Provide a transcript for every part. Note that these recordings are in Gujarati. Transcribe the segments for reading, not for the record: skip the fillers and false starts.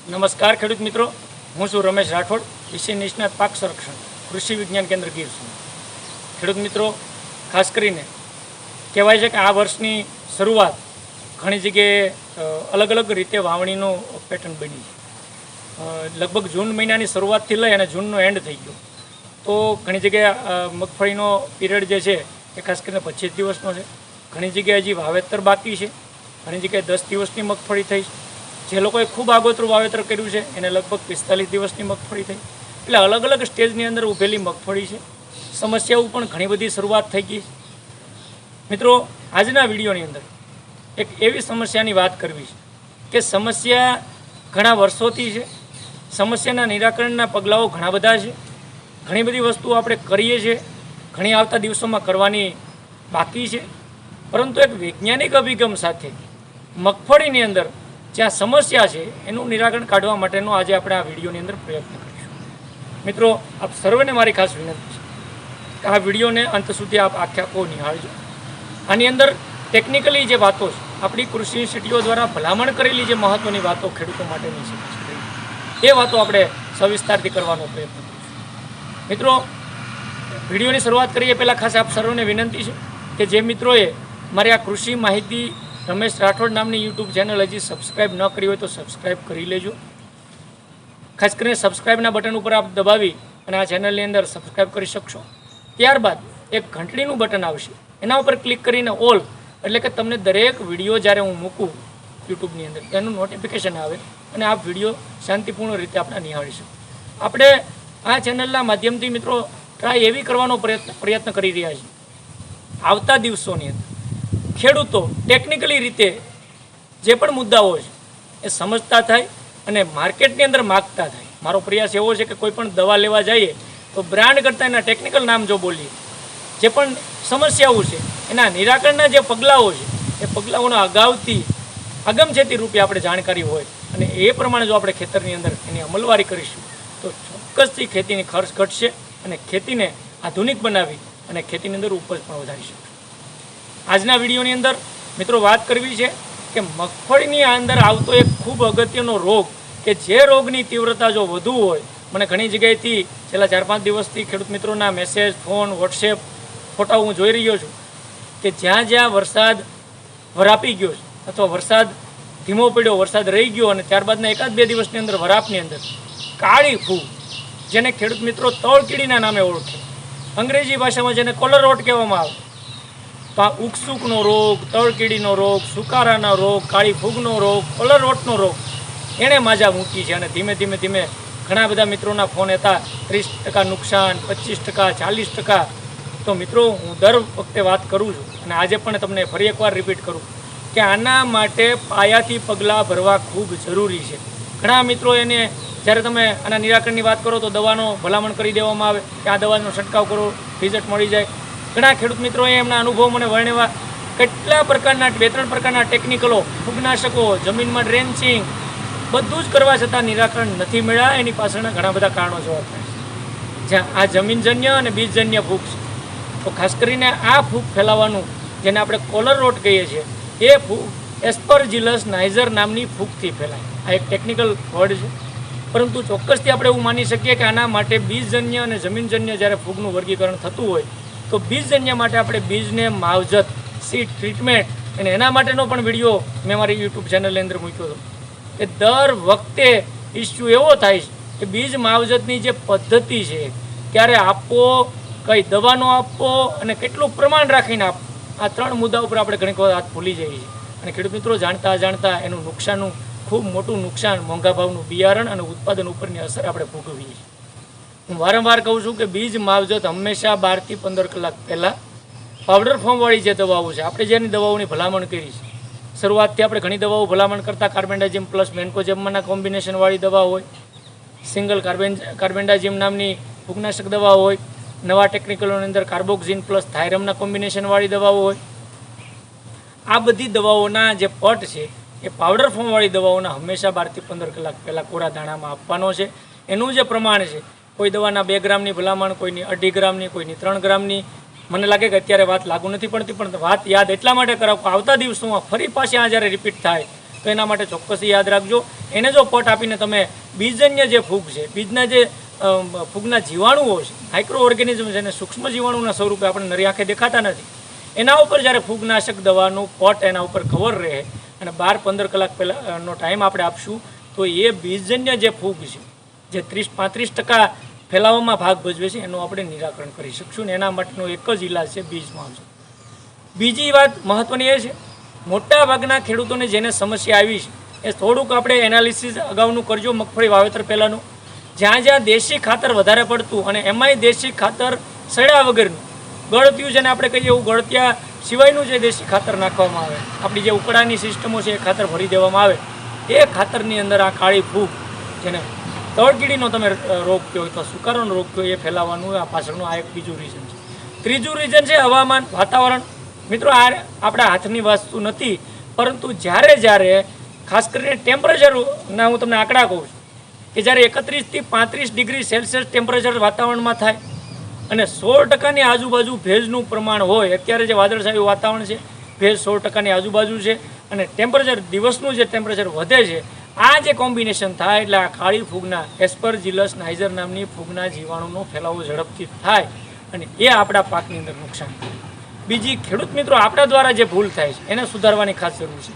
નમસ્કાર ખેડૂત મિત્રો, હું છું રમેશ રાઠોડ, વિષય નિષ્ણાત પાક સંરક્ષણ, કૃષિ વિજ્ઞાન કેન્દ્ર ગીર સોમનાથ। ખેડૂત મિત્રો, ખાસ કરીને કહેવાય છે કે આ વર્ષની શરૂઆત ઘણી જગ્યાએ અલગ અલગ રીતે વાવણીનો પેટર્ન બની છે। લગભગ જૂન મહિનાની શરૂઆતથી લઈ અને જૂનનો એન્ડ થઈ ગયો, તો ઘણી જગ્યાએ મગફળીનો પીરિયડ જે છે એ ખાસ કરીને 25 દિવસનો છે, ઘણી જગ્યાએ હજી વાવેતર બાકી છે, ઘણી જગ્યાએ 10 દિવસની મગફળી થઈ છે, જે લોકોએ ખૂબ આગોતરું વાવેતર કર્યું છે એને લગભગ 45 દિવસની મગફળી થઈ। એટલે અલગ અલગ સ્ટેજની અંદર ઊભેલી મગફળી છે, સમસ્યાઓ પણ ઘણી બધી શરૂઆત થઈ ગઈ છે। મિત્રો, આજના વિડીયોની અંદર એક એવી સમસ્યાની વાત કરવી છે કે સમસ્યા ઘણા વર્ષોથી છે, સમસ્યાના નિરાકરણના પગલાઓ ઘણા બધા છે, ઘણી બધી વસ્તુઓ આપણે કરીએ છીએ, ઘણી આવતા દિવસોમાં કરવાની બાકી છે, પરંતુ એક વૈજ્ઞાનિક અભિગમ સાથે મગફળીની અંદર જ્યાં સમસ્યા છે એનું નિરાકરણ કાઢવા માટેનો આજે આપણે આ વિડીયોની અંદર પ્રયત્ન કરીશું। મિત્રો, આપ સર્વને મારી ખાસ વિનંતી છે કે આ વિડીયોને અંત સુધી આપ આખો નિહાળજો। આની અંદર ટેકનિકલી જે વાતો છે, આપણી કૃષિ યુનિવર્સિટીઓ દ્વારા ભલામણ કરેલી જે મહત્ત્વની વાતો ખેડૂતો માટેની છે, એ વાતો આપણે સવિસ્તારથી કરવાનો પ્રયત્ન કરીશું। મિત્રો, વિડીયોની શરૂઆત કરીએ પહેલાં ખાસ આપ સર્વને વિનંતી છે કે જે મિત્રોએ મારી આ કૃષિ માહિતી રમેશ રાઠોડ નામની યુટ્યુબ ચેનલ હજી સબસ્ક્રાઈબ ન કરી હોય તો સબસ્ક્રાઈબ કરી લેજો। ખાસ કરીને સબસ્ક્રાઈબના બટન ઉપર આપ દબાવી અને આ ચેનલની અંદર સબસ્ક્રાઈબ કરી શકશો। ત્યારબાદ એક ઘંટડીનું બટન આવશે, એના ઉપર ક્લિક કરીને ઓલ, એટલે કે તમને દરેક વિડીયો જ્યારે હું મૂકું યુટ્યુબની અંદર તેનું નોટિફિકેશન આવે અને આપ વિડીયો શાંતિપૂર્ણ રીતે આપણે નિહાળી શકો। આપણે આ ચેનલના માધ્યમથી મિત્રો ટ્રાય એવી કરવાનો પ્રયત્ન કરી રહ્યા છીએ, આવતા દિવસોની અંદર ખેડૂતો ટેકનિકલી રીતે જે પણ મુદ્દાઓ છે એ સમજતા થાય અને માર્કેટની અંદર માગતા થાય। મારો પ્રયાસ એવો છે કે કોઈ પણ દવા લેવા જઈએ તો બ્રાન્ડ કરતાં એના ટેકનિકલ નામ જો બોલીએ, જે પણ સમસ્યાઓ છે એના નિરાકરણના જે પગલાઓ છે એ પગલાઓના અગાઉથી અગમચેતી રૂપે આપણે જાણકારી હોય અને એ પ્રમાણે જો આપણે ખેતરની અંદર એની અમલવારી કરીશું તો ચોક્કસથી ખેતીની ખર્ચ ઘટશે અને ખેતીને આધુનિક બનાવી અને ખેતીની અંદર ઉપજ પણ વધારી શકશે। આજના વિડીયોની અંદર મિત્રો વાત કરવી છે કે મગફળીની અંદર આવતો એક ખૂબ અગત્યનો રોગ, કે જે રોગની તીવ્રતા જો વધુ હોય, મને ઘણી જગ્યાએથી છેલ્લા 4-5 દિવસથી ખેડૂત મિત્રોના મેસેજ, ફોન, વોટ્સએપ, ફોટા હું જોઈ રહ્યો છું કે જ્યાં જ્યાં વરસાદ વરાપી ગયો છે અથવા વરસાદ ધીમો પડ્યો, વરસાદ રહી ગયો અને ત્યારબાદના 1-2 દિવસની અંદર વરાપની અંદર કાળી ફૂગ, જેને ખેડૂત મિત્રો તળકીડીના નામે ઓળખે, અંગ્રેજી ભાષામાં જેને કોલર રોટ કહેવામાં આવે, તો આ ઉકસુકનો રોગ, તળકીડીનો રોગ, સુકારાનો રોગ, કાળી ફૂગનો રોગ, કોલર રોટનો રોગ એણે માજા મૂકી છે અને ધીમે ધીમે ધીમે ઘણા બધા મિત્રોના ફોન હતા, 30% નુકસાન, 25%, 40%। તો મિત્રો, હું દર વખતે વાત કરું છું અને આજે પણ તમને ફરી એકવાર રિપીટ કરું કે આના માટે પાયાથી પગલાં ભરવા ખૂબ જરૂરી છે। ઘણા મિત્રો એને જ્યારે તમે આના નિરાકરણની વાત કરો તો દવાનો ભલામણ કરી દેવામાં આવે કે આ દવાનો છંટકાવ કરો, રિઝલ્ટ મળી જાય। ઘણા ખેડૂત મિત્રોએ એમના અનુભવ મને વર્ણવ્યા, કેટલા પ્રકારના 2-3 પ્રકારના ટેકનિકલો, ફૂગનાશકો, જમીનમાં ડ્રેન્ચિંગ બધું જ કરવા છતાં નિરાકરણ નથી મળ્યા। એની પાછળના ઘણા બધા કારણો જોવા મળે છે, જ્યાં આ જમીનજન્ય અને બીજજન્ય ફૂગ છે। તો ખાસ કરીને આ ફૂગ ફેલાવાનું, જેને આપણે કોલર રોટ કહીએ છીએ, એ ફૂગ એસ્પરજીલસ નાઇઝર નામની ફૂગથી ફેલાય। આ એક ટેકનિકલ વર્ડ છે, પરંતુ ચોક્કસથી આપણે એવું માની શકીએ કે આના માટે બીજજન્ય અને જમીનજન્ય જ્યારે ફૂગનું વર્ગીકરણ થતું હોય તો બીજજન્ય માટે આપણે બીજને માવજત, સીડ ટ્રીટમેન્ટ અને એના માટેનો પણ વિડીયો મેં મારી યુટ્યુબ ચેનલની અંદર મૂક્યો હતો કે દર વખતે ઇસ્યુ એવો થાય છે કે બીજ માવજતની જે પદ્ધતિ છે, ક્યારે આપવો, કઈ દવાનો આપવો અને કેટલું પ્રમાણ રાખીને આપવો, આ 3 મુદ્દા ઉપર આપણે ઘણી વખત હાથ ભૂલી જઈએ છીએ અને ખેડૂત મિત્રો જાણતા અજાણતા એનું નુકસાનનું ખૂબ મોટું નુકસાન, મોંઘા ભાવનું બિયારણ અને ઉત્પાદન ઉપરની અસર આપણે ભોગવીએ છીએ। હું વારંવાર કહું છું કે બીજ માવજત હંમેશા 12 થી 15 કલાક પહેલાં પાવડર ફોર્મવાળી જે દવાઓ છે, આપણે જેની દવાઓની ભલામણ કરી છે, શરૂઆતથી આપણે ઘણી દવાઓ ભલામણ કરતા કાર્બેન્ડાઝિમ પ્લસ મેન્કોજેબમાંના કોમ્બિનેશનવાળી દવા હોય, સિંગલ કાર્બેન્ડાઝિમ નામની ફૂગનાશક દવા હોય, નવા ટેકનિકલોની અંદર કાર્બોક્સિન પ્લસ થાયરમના કોમ્બિનેશનવાળી દવાઓ હોય। આ બધી દવાઓના જે પટ છે એ પાવડર ફોર્મવાળી દવાઓના હંમેશા 12 થી 15 કલાક પહેલાં કોરા દાણામાં આપવાનો છે। એનું જે પ્રમાણ છે, કોઈ દવાના 2 ગ્રામની ભલામણ, કોઈની 2.5 ગ્રામની, કોઈની 3 ગ્રામની। મને લાગે કે અત્યારે વાત લાગુ નથી પડતી, પણ વાત યાદ એટલા માટે કરાવું કે આવતા દિવસોમાં ફરી પાછી આ જ્યારે રિપીટ થાય તો તો એના માટે ચોક્કસ યાદ રાખજો. એને જો પટ આપીને તમે બીજજન્ય જે ફૂગ છે, બીજના જે ફૂગના જીવાણુઓ છે, માઇક્રો ઓર્ગેનિઝમ છે, એને સૂક્ષ્મ જીવાણુના સ્વરૂપે આપણે નરી આંખે દેખાતા નથી, એના ઉપર જ્યારે ફૂગનાશક દવાનું પટ એના ઉપર કવર રહે અને 12-15 કલાક પહેલાંનો ટાઈમ આપણે આપશું તો એ બીજજન્ય જે ફૂગ છે, જે 30-35% ફેલાવામાં ભાગ ભજવે છે, એનું આપણે નિરાકરણ કરી શકશું. ને એના માટેનો એક જ ઇલાજ છે બીજ માવજત. બીજી વાત મહત્ત્વની એ છે, મોટાભાગના ખેડૂતોને જેને સમસ્યા આવી છે એ થોડુંક આપણે એનાલિસિસ અગાઉનું કરજો મગફળી વાવેતર પહેલાંનું. જ્યાં જ્યાં દેશી ખાતર વધારે પડતું અને એમાંય દેશી ખાતર સડ્યા વગરનું ગળતિયું, જેને આપણે કહીએ એવું ગળત્યા સિવાયનું જે દેશી ખાતર નાખવામાં આવે, આપણી જે ઉકળાની સિસ્ટમો છે એ ખાતર ભરી દેવામાં આવે, એ ખાતરની અંદર આ કાળી ફૂગ, જેને તળકીડીનો તમે રોગ કહો અથવા સુકારોનો રોગ કહો, એ ફેલાવાનું આ પાછળનું આ એક બીજું રીઝન છે. ત્રીજું રીઝન છે હવામાન, વાતાવરણ. મિત્રો આ આપણા હાથની વસ્તુ નથી, પરંતુ જ્યારે ખાસ કરીને ટેમ્પરેચરના હું તમને આંકડા કહું છું કે જ્યારે 31 થી 35 ડિગ્રી સેલ્સિયસ ટેમ્પરેચર વાતાવરણમાં થાય અને 16% આજુબાજુ ભેજનું પ્રમાણ હોય, અત્યારે જે વાદળછાયું વાતાવરણ છે, ભેજ 16% આજુબાજુ છે અને ટેમ્પરેચર દિવસનું જે ટેમ્પરેચર વધે છે, આ જે કોમ્બિનેશન થાય એટલે આ કાળી ફૂગના એસ્પરજીલસ નાઇજર નામની ફૂગના જીવાણુનો ફેલાવો ઝડપથી થાય અને એ આપણા પાકની અંદર નુકસાન થાય. બીજી ખેડૂત મિત્રો આપણા દ્વારા જે ભૂલ થાય છે એને સુધારવાની ખાસ જરૂર છે.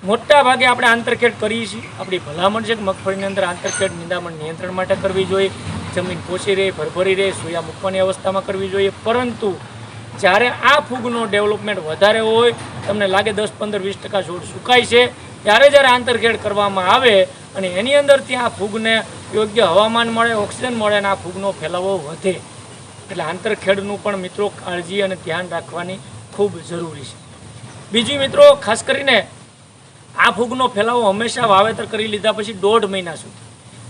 મોટા ભાગે આપણે આંતરખેડ કરીએ છીએ, આપણી ભલામણ છે કે મગફળીની અંદર આંતરખેડ નિંદામણ નિયંત્રણ માટે કરવી જોઈએ, જમીન પોચી રહે, ભરભરી રહે, સોયા મૂકવાની અવસ્થામાં કરવી જોઈએ. પરંતુ જ્યારે આ ફૂગનો ડેવલપમેન્ટ વધારે હોય, તમને લાગે 10-15-20% છોડ સુકાય છે, ત્યારે જ્યારે આંતરખેડ કરવામાં આવે અને એની અંદરથી આ ફૂગને યોગ્ય હવામાન મળે, ઓક્સિજન મળે અને આ ફૂગનો ફેલાવો વધે, એટલે આંતરખેડનું પણ મિત્રો કાળજી અને ધ્યાન રાખવાની ખૂબ જરૂરી છે. બીજું મિત્રો, ખાસ કરીને આ ફૂગનો ફેલાવો હંમેશા વાવેતર કરી લીધા પછી 1.5 મહિના સુધી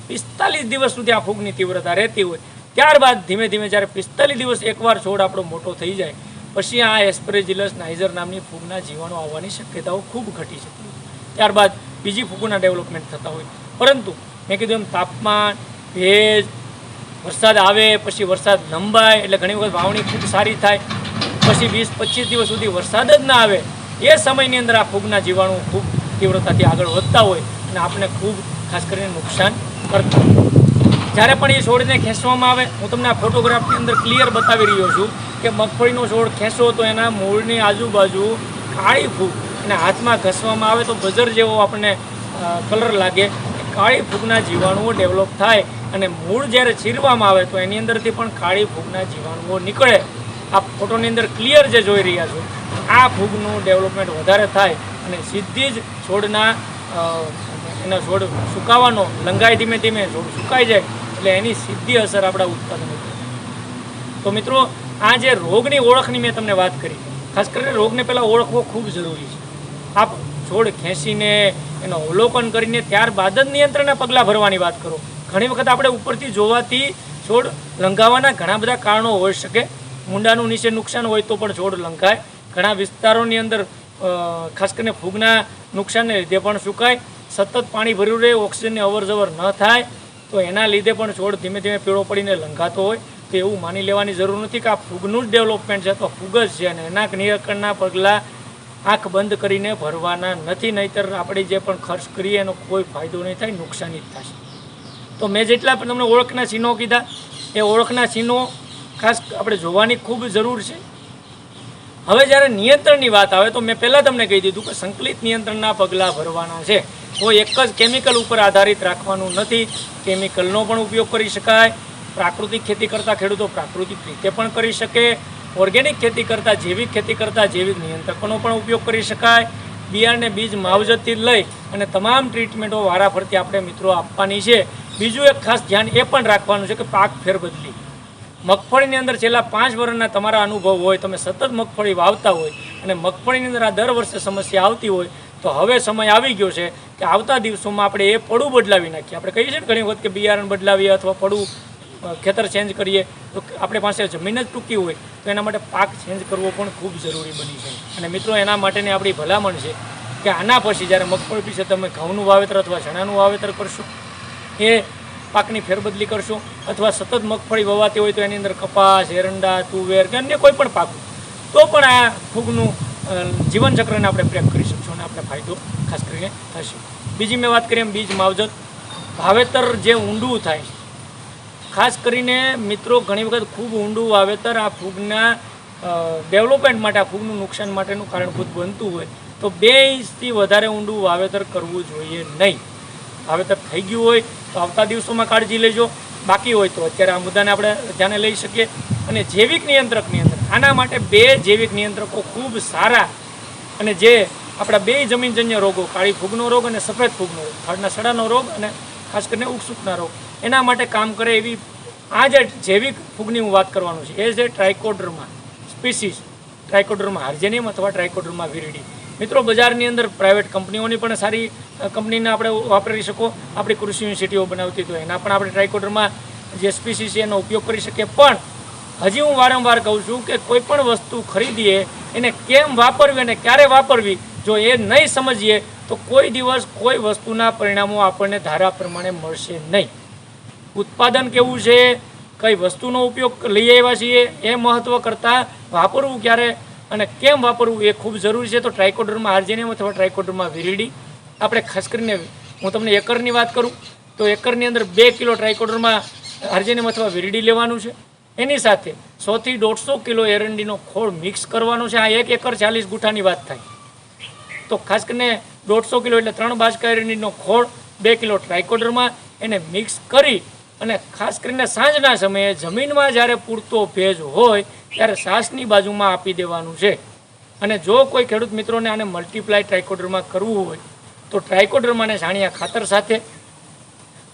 45 દિવસ સુધી આ ફૂગની તીવ્રતા રહેતી હોય. ત્યારબાદ ધીમે ધીમે જ્યારે 45 દિવસ એકવાર છોડ આપણો મોટો થઈ જાય પછી આ એસ્પરેજિલસ નાઇજર નામની ફૂગના જીવાણુ આવવાની શક્યતાઓ ખૂબ ઘટી જતી હોય. ત્યારબાદ બીજી ફૂગના ડેવલપમેન્ટ થતા હોય. પરંતુ મેં કીધું એમ તાપમાન, ભેજ, વરસાદ આવે પછી વરસાદ લંબાય એટલે ઘણી વખત વાવણી ખૂબ સારી થાય, પછી 20-25 દિવસ સુધી વરસાદ જ ના આવે, એ સમયની અંદર આ ફૂગના જીવાણુ ખૂબ તીવ્રતાથી આગળ વધતા હોય અને આપણે ખૂબ ખાસ કરીને નુકસાન કરતા હોય. જ્યારે પણ એ છોડને ખેંચવામાં આવે, હું તમને આ ફોટોગ્રાફની અંદર ક્લિયર બતાવી રહ્યો છું કે મગફળીનો છોડ ખેંચો તો એના મૂળની આજુબાજુ કાળી ફૂગ અને હાથમાં ઘસવામાં આવે તો બજર જેવો આપણને કલર લાગે. કાળી ફૂગના જીવાણુઓ ડેવલપ થાય અને મૂળ જ્યારે ચીરવામાં આવે તો એની અંદરથી પણ કાળી ફૂગના જીવાણુઓ નીકળે. આ ફોટોની અંદર ક્લિયર જે જોઈ રહ્યા છો, આ ફૂગનું ડેવલપમેન્ટ વધારે થાય અને સીધી જ છોડના એના છોડ સુકાવાનો, લંગાઈ ધીમે ધીમે છોડ સુકાઈ જાય એટલે એની સીધી અસર આપણા ઉત્પાદન ઉપર. તો મિત્રો, આ જે રોગની ઓળખની મેં તમને વાત કરી, ખાસ કરીને રોગને પહેલાં ઓળખવો ખૂબ જરૂરી છે. આપ છોડ ખેંચીને એનો અવલોકન કરીને ત્યારબાદ જ નિયંત્રણના પગલાં ભરવાની વાત કરો. ઘણી વખત આપણે ઉપરથી જોવાથી છોડ લંઘાવાના ઘણા બધા કારણો હોઈ શકે. મૂંડાનું નીચે નુકસાન હોય તો પણ છોડ લંઘાય. ઘણા વિસ્તારોની અંદર ખાસ કરીને ફૂગના નુકસાનને લીધે પણ સુકાય. સતત પાણી ભર્યું રહે, ઓક્સિજનની અવરજવર ન થાય તો એના લીધે પણ છોડ ધીમે ધીમે પીળો પડીને લંઘાતો હોય. તો એવું માની લેવાની જરૂર નથી કે આ ફૂગનું જ ડેવલપમેન્ટ છે તો ફૂગ જ છે અને એના નિરાકરણના પગલાં આંખ બંધ કરીને ભરવાના નથી, નહીંતર આપણે જે પણ ખર્ચ કરીએ એનો કોઈ ફાયદો નહીં થાય, નુકસાની જ થશે. તો મેં જેટલા પણ તમને ઓળખના ચિહ્નો કીધા એ ઓળખના ચિહ્નો ખાસ આપણે જોવાની ખૂબ જરૂર છે. હવે જ્યારે નિયંત્રણની વાત આવે તો મેં પહેલાં તમને કહી દીધું કે સંકલિત નિયંત્રણના પગલાં ભરવાના છે. કોઈ એક જ કેમિકલ ઉપર આધારિત રાખવાનું નથી. કેમિકલનો પણ ઉપયોગ કરી શકાય. પ્રાકૃતિક ખેતી કરતા ખેડૂતો પ્રાકૃતિક રીતે પણ કરી શકે. ઓર્ગેનિક ખેતી કરતાં જૈવિક ખેતી કરતાં જૈવિક નિયંત્રકોનો પણ ઉપયોગ કરી શકાય. બિયારણને બીજ માવજતથી લઈ અને તમામ ટ્રીટમેન્ટો વારાફરતી આપણે મિત્રો આપવાની છે. બીજું એક ખાસ ધ્યાન એ પણ રાખવાનું છે કે પાક ફેરબદલી. મગફળીની અંદર છેલ્લા 5 વર્ષના તમારા અનુભવ હોય, તમે સતત મગફળી વાવતા હોય અને મગફળીની અંદર આ દર વર્ષે સમસ્યા આવતી હોય તો હવે સમય આવી ગયો છે કે આવતા દિવસોમાં આપણે એ પડું બદલાવી નાખીએ. આપણે કહીએ છીએ ને ઘણી વખત કે બિયારણ બદલાવીએ અથવા પડું ખેતર ચેન્જ કરીએ તો આપણે પાસે જમીન જ ટૂંકી હોય તો એના માટે પાક ચેન્જ કરવો પણ ખૂબ જરૂરી બની જાય. અને મિત્રો, એના માટેની આપણી ભલામણ છે કે આના પછી જ્યારે મગફળી પીછે તમે ઘઉંનું વાવેતર અથવા ચણાનું વાવેતર કરશો, એ પાકની ફેરબદલી કરશો અથવા સતત મગફળી વવાતી હોય તો એની અંદર કપાસ, એરંડા, તુવેર કે અન્ય કોઈ પણ પાક તો પણ આ ફૂગનું જીવનચક્રને આપણે બ્રેક કરી શકશું અને આપણે ફાયદો ખાસ કરીને થશે. બીજી મેં વાત કરી એમ બીજ માવજત વાવેતર જે ઊંડું થાય છે, ખાસ કરીને મિત્રો ઘણી વખત ખૂબ ઊંડું વાવેતર આ ફૂગના ડેવલપમેન્ટ માટે, આ ફૂગનું નુકસાન માટેનું કારણભૂત બનતું હોય તો 2 ઇંચથી વધારે ઊંડું વાવેતર કરવું જોઈએ નહીં. વાવેતર થઈ ગયું હોય તો આવતા દિવસોમાં કાળજી લેજો, બાકી હોય તો અત્યારે આ મુદ્દાને આપણે ધ્યાને લઈ શકીએ. અને જૈવિક નિયંત્રકની અંદર આના માટે 2 જૈવિક નિયંત્રકો ખૂબ સારા, અને જે આપણા 2 જમીનજન્ય રોગો, કાળી ફૂગનો રોગ અને સફેદ ફૂગનો રોગ, થડના સડાનો રોગ અને ખાસ કરીને ઉગસૂકના રોગ, એના માટે કામ કરે એવી આ જે જૈવિક ફૂગની હું વાત કરવાનું છે એ છે ટ્રાઇકોડર્મા સ્પીસીસ, ટ્રાઇકોડર્મા હાર્જેનિયમ અથવા ટ્રાઇકોડર્મા વિરિડી. મિત્રો બજારની અંદર પ્રાઇવેટ કંપનીઓની પણ સારી કંપનીને આપણે વાપરી શકો, આપણી કૃષિ યુનિવર્સિટીઓ બનાવતી તો એના પણ આપણે ટ્રાઇકોડર્મા જે સ્પીસીસ છે એનો ઉપયોગ કરી શકીએ. પણ હજી હું વારંવાર કહું છું કે કોઈ પણ વસ્તુ ખરીદીએ એને કેમ વાપરવી અને ક્યારે વાપરવી જો એ નહીં સમજીએ તો કોઈ દિવસ કોઈ વસ્તુના પરિણામો આપણને ધારા પ્રમાણે મળશે નહીં. ઉત્પાદન કેવું છે, કઈ વસ્તુનો ઉપયોગ લઈ આવ્યા છીએ એ મહત્ત્વ કરતાં વાપરવું ક્યારે અને કેમ વાપરવું એ ખૂબ જરૂરી છે. તો ટ્રાઇકોડર્મા હાર્જેનિયમ અથવા ટ્રાઇકોડર્મા વિરિડી આપણે ખાસ કરીને, હું તમને એકરની વાત કરું તો એકરની અંદર 2 કિલો ટ્રાઇકોડર્મા હાર્જેનિયમ અથવા વિરિડી લેવાનું છે. એની સાથે 100 થી 150 કિલો એરંડીનો ખોળ મિક્સ કરવાનો છે. આ 1 એકર 40 ગુઠાની વાત થાય તો ખાસ કરીને 150 કિલો એટલે 3 બાજકા એરંડીનો ખોળ, 2 કિલો ટ્રાઇકોડર્મા, એને મિક્સ કરી અને ખાસ કરીને સાંજના સમયે જમીનમાં જ્યારે પૂરતો ભેજ હોય ત્યારે સાસની બાજુમાં આપી દેવાનું છે. અને જો કોઈ ખેડૂત મિત્રોને આને મલ્ટીપ્લાય ટ્રાઇકોડર્મા કરવું હોય તો ટ્રાઇકોડર્માને છાણિયા ખાતર સાથે,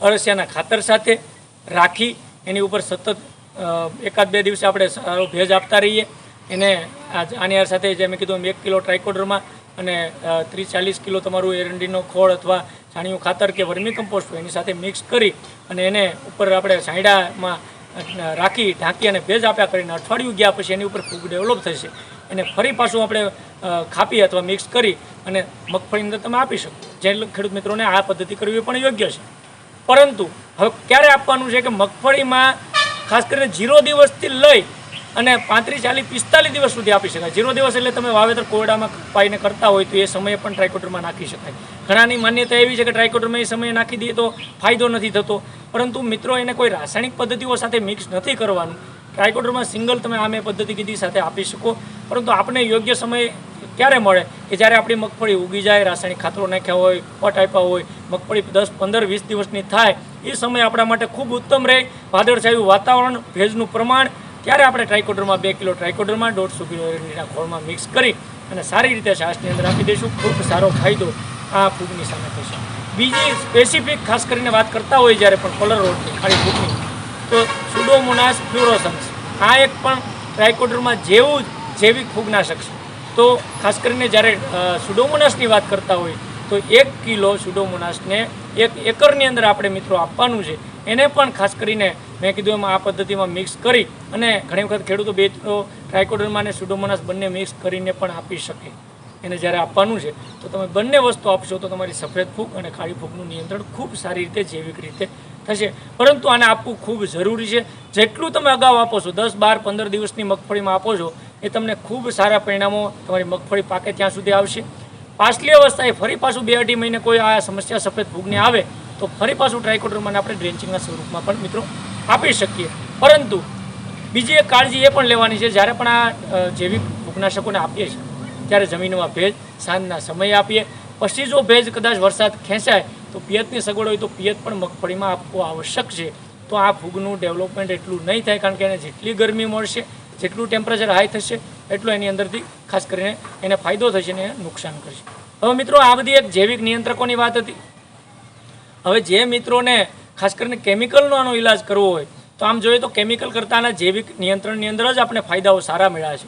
અળસિયાના ખાતર સાથે રાખી એની ઉપર સતત 1-2 દિવસે આપણે સારો ભેજ આપતા રહીએ. એને આની સાથે જે મેં કીધું 1 કિલો ટ્રાઇકોડર્મા અને 30-40 કિલો તમારું એરંડીનો ખોળ અથવા છાણિયું ખાતર કે વર્મી કમ્પોસ્ટ હોય એની સાથે મિક્સ કરી અને એને ઉપર આપણે છાંયડામાં રાખી ઢાંકી અને ભેજ આપ્યા કરીને અઠવાડિયું ગયા પછી એની ઉપર ફૂગ ડેવલપ થશે. એને ફરી પાછું આપણે ખાપી અથવા મિક્સ કરી અને મગફળીની અંદર તમે આપી શકો. જે ખેડૂત મિત્રોને આ પદ્ધતિ કરવી પણ યોગ્ય છે. પરંતુ હવે ક્યારે આપવાનું છે કે મગફળીમાં ખાસ કરીને 0 દિવસથી લઈ અને 35, 40, 45 દિવસ સુધી આપી શકાય. 0 દિવસ એટલે તમે વાવેતર કોરડામાં પાઈને કરતા હોય તો એ સમયે પણ ટ્રાઇકોડર્મા નાખી શકાય. ઘણાની માન્યતા એવી છે કે ટ્રાઇકોડર્મા એ સમયે નાખી દઈએ તો ફાયદો નથી થતો, પરંતુ મિત્રો એને કોઈ રાસાયણિક પદ્ધતિઓ સાથે મિક્સ નથી કરવાનું. ટ્રાઇકોડર્મા સિંગલ તમે આ મેં પદ્ધતિ કીધી સાથે આપી શકો, પરંતુ આપણે યોગ્ય સમય ક્યારે મળે કે જ્યારે આપણી મગફળી ઉગી જાય, રાસાયણિક ખાતરો નાખ્યા હોય, પટ આપ્યા હોય, મગફળી 10, 15, 20 દિવસની થાય એ સમય આપણા માટે ખૂબ ઉત્તમ રહે. વાદળછાયું વાતાવરણ, ભેજનું પ્રમાણ, ત્યારે આપણે ટ્રાઇકોડર્મા 2 કિલો ટ્રાઇકોડર્મા 150 કિલો એરંડીના ખોળમાં મિક્સ કરી અને સારી રીતે છાશની અંદર આપી દઈશું. ખૂબ સારો ફાયદો આ ફૂગની સામે થશે. બીજી સ્પેસિફિક ખાસ કરીને વાત કરતા હોય જ્યારે પણ કલર રોગની, ખાલી ફૂગની, તો સુડોમોનાસ ફ્લોરોસન્સ આ એક પણ ટ્રાઇકોડર્મા જેવું જ જૈવિક ફૂગનાશક છે. તો ખાસ કરીને જ્યારે સુડોમોનાસની વાત કરતા હોય તો 1 કિલો સુડોમોનાસને 1 એકરની અંદર આપણે મિત્રો આપવાનું છે. એને પણ ખાસ કરીને મેં કીધું એમાં આ પદ્ધતિમાં મિક્સ કરી અને ઘણી વખત ખેડૂતો 2 ટ્રાઇકોડર્મા અને સુડોમોનાસ બંને મિક્સ કરીને પણ આપી શકે. એને જ્યારે આપવાનું છે તો તમે બંને વસ્તુ આપશો તો તમારી સફેદ ફૂગ અને કાળી ફૂગનું નિયંત્રણ ખૂબ સારી રીતે જૈવિક રીતે થશે. પરંતુ આને આપવું ખૂબ જરૂરી છે. જેટલું તમે અગાઉ આપો છો, 10, 12, 15 દિવસની મગફળીમાં આપો છો, એ તમને ખૂબ સારા પરિણામો તમારી મગફળી પાકે ત્યાં સુધી આવશે. પાછલી અવસ્થાએ ફરી પાછું 2-2.5 મહિને કોઈ આ સમસ્યા સફેદ ફૂગની આવે તો ફરી પાછું ટ્રાઇકોડર્માને આપણે ડ્રેન્ચિંગના સ્વરૂપમાં પણ મિત્રો આપી શકીએ. પરંતુ બીજી એક કાળજી એ પણ લેવાની છે, જ્યારે પણ આ જૈવિક ફૂગનાશકોને આપીએ છીએ ત્યારે જમીનમાં ભેજ સાંજના સમયે આપીએ. પછી જો ભેજ કદાચ વરસાદ ખેંચાય તો પિયતની સગવડ હોય તો પિયત પણ મગફળીમાં આપવું આવશ્યક છે. તો આ ફૂગનું ડેવલપમેન્ટ એટલું નહીં થાય, કારણ કે એને જેટલી ગરમી મળશે, જેટલું ટેમ્પરેચર હાઈ થશે એટલું એની અંદરથી ખાસ કરીને એને ફાયદો થશે ને નુકસાન કરશે. હવે મિત્રો આ બધી એક જૈવિક નિયંત્રકોની વાત હતી. હવે જે મિત્રોને ખાસ કરીને કેમિકલનો આનો ઇલાજ કરવો હોય તો આમ જોઈએ તો કેમિકલ કરતાંના જૈવિક નિયંત્રણની અંદર જ આપણે ફાયદાઓ સારા મળ્યા છે.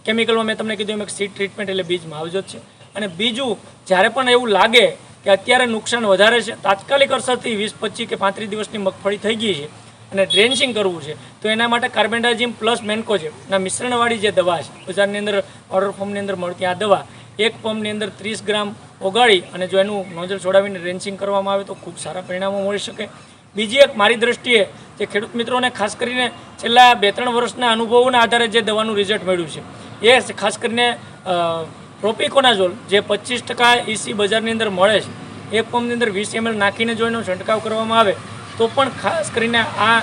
કેમિકલમાં મેં તમને કીધું એમ એક સીડ ટ્રીટમેન્ટ એટલે બીજ માવજત છે. અને બીજું, જ્યારે પણ એવું લાગે કે અત્યારે નુકસાન વધારે છે, તાત્કાલિક અસરથી 20, 25 કે 35 દિવસની મગફળી થઈ ગઈ છે અને ડ્રેન્ચિંગ કરવું છે તો એના માટે કાર્બેન્ડાઝિમ પ્લસ મેન્કોજેબના મિશ્રણવાળી જે દવા છે બજારની અંદર પાવડર ફોર્મની અંદર મળતી આ દવા 1 પંપની અંદર 30 ગ્રામ ઓગાળી અને જો એનું નોઝલ છોડાવીને ડ્રેન્ચિંગ કરવામાં આવે તો ખૂબ સારા પરિણામો મળી શકે. બીજી એક મારી દ્રષ્ટિએ જે ખેડૂત મિત્રોને ખાસ કરીને છેલ્લા 2-3 વર્ષના અનુભવોના આધારે જે દવાનું રિઝલ્ટ મળ્યું છે એ ખાસ કરીને પ્રોપિકોનાઝોલ જે 25% EC બજારની અંદર મળે છે, એક પંપની અંદર 20 ml નાખીને જો એનો છંટકાવ કરવામાં આવે તો પણ ખાસ કરીને આ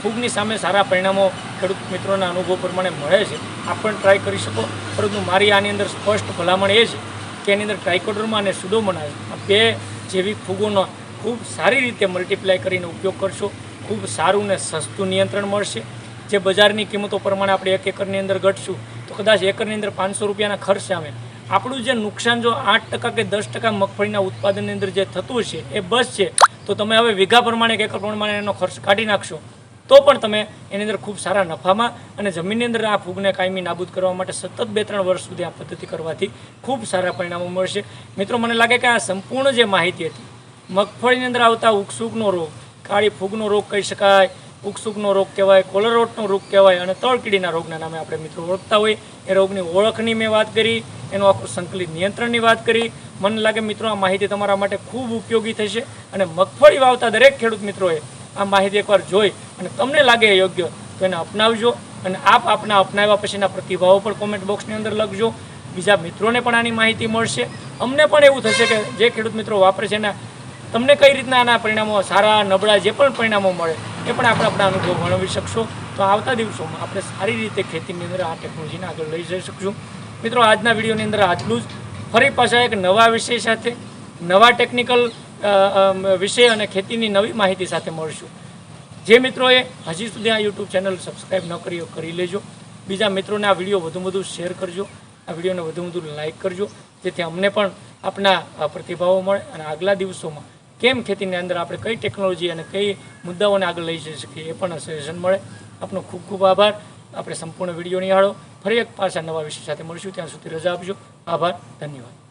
ફૂગની સામે સારા પરિણામો ખેડૂત મિત્રોના અનુભવ પ્રમાણે મળે છે. આપ પણ ટ્રાય કરી શકો, પરંતુ મારી આની અંદર સ્પષ્ટ ભલામણ એ છે કે એની અંદર ટ્રાઇકોડર્મા અને સુડોમોનાસ આ 2 જેવી ફૂગોનો ખૂબ સારી રીતે મલ્ટીપ્લાય કરીને ઉપયોગ કરશો, ખૂબ સારું ને સસ્તું નિયંત્રણ મળશે. જે બજારની કિંમતો પ્રમાણે આપણે 1 એકરની અંદર ઘટશું તો કદાચ એકરની અંદર 500 રૂપિયાના ખર્ચ સામે આપણું જે નુકસાન જો 8% કે 10% મગફળીના ઉત્પાદનની અંદર જે થતું છે એ બસ છે, તો તમે હવે વીઘા પ્રમાણે કે એકર પ્રમાણે એનો ખર્ચ કાઢી નાખશો તો પણ તમે એની અંદર ખૂબ સારા નફામાં અને જમીનની અંદર આ ફૂગને કાયમી નાબૂદ કરવા માટે સતત 2-3 વર્ષ સુધી આ પદ્ધતિ કરવાથી ખૂબ સારા પરિણામો મળશે. મિત્રો, મને લાગે કે આ સંપૂર્ણ જે માહિતી હતી મગફળીની અંદર આવતા ઉકસુકનો રોગ, કાળી ફૂગનો રોગ કહી શકાય, ઉકસુકનો રોગ કહેવાય, કોલરરોટનો રોગ કહેવાય અને તળકીડીના રોગના નામે આપણે મિત્રો ઓળખતા હોય, એ રોગની ઓળખની મેં વાત કરી, એનું આખું સંકલિત નિયંત્રણની વાત કરી. મને લાગે મિત્રો આ માહિતી તમારા માટે ખૂબ ઉપયોગી થશે અને મગફળી વાવતા દરેક ખેડૂત મિત્રોએ આ માહિતી એકવાર જોઈ અને તમને લાગે યોગ્ય તો એને અપનાવજો અને આપ આપના અપનાવ્યા પછીના પ્રતિભાવો પણ કોમેન્ટ બોક્સની અંદર લખજો. બીજા મિત્રોને પણ આની માહિતી મળશે. અમને પણ એવું થશે કે જે ખેડૂત મિત્રો વાપરે છે એના તમને કઈ રીતના આના પરિણામો સારા નબળા જે પણ પરિણામો મળે એ પણ આપણે આપણા અનુભવ વર્ણવી શકશો. તો આવતા દિવસોમાં આપણે સારી રીતે ખેતીની અંદર આ ટેકનોલોજીને આગળ લઈ જઈ શકશું. મિત્રો, આજના વિડીયોની અંદર આટલું જ. ફરી પાછા એક નવા વિષય સાથે, નવા ટેકનિકલ વિષય અને ખેતીની નવી માહિતી સાથે મળશું. જે મિત્રોએ હજી સુધી આ યુટ્યુબ ચેનલ સબસ્ક્રાઈબ ન કરી કરી લેજો. બીજા મિત્રોને આ વિડીયો વધુ શેર કરજો, આ વિડીયોને વધુ લાઇક કરજો, જેથી અમને પણ આપના પ્રતિભાવો મળે અને આગલા દિવસોમાં કેમ ખેતીની અંદર આપણે કઈ ટેકનોલોજી અને કઈ મુદ્દાઓને આગળ લઈ જઈ શકીએ એ પણ સજેશન મળે. આપનો ખૂબ ખૂબ આભાર. આપણે સંપૂર્ણ વિડીયો નિહાળો. ફરી એક પાછા નવા વિષય સાથે મળીશું. ત્યાં સુધી રજા આપજો. આભાર. ધન્યવાદ.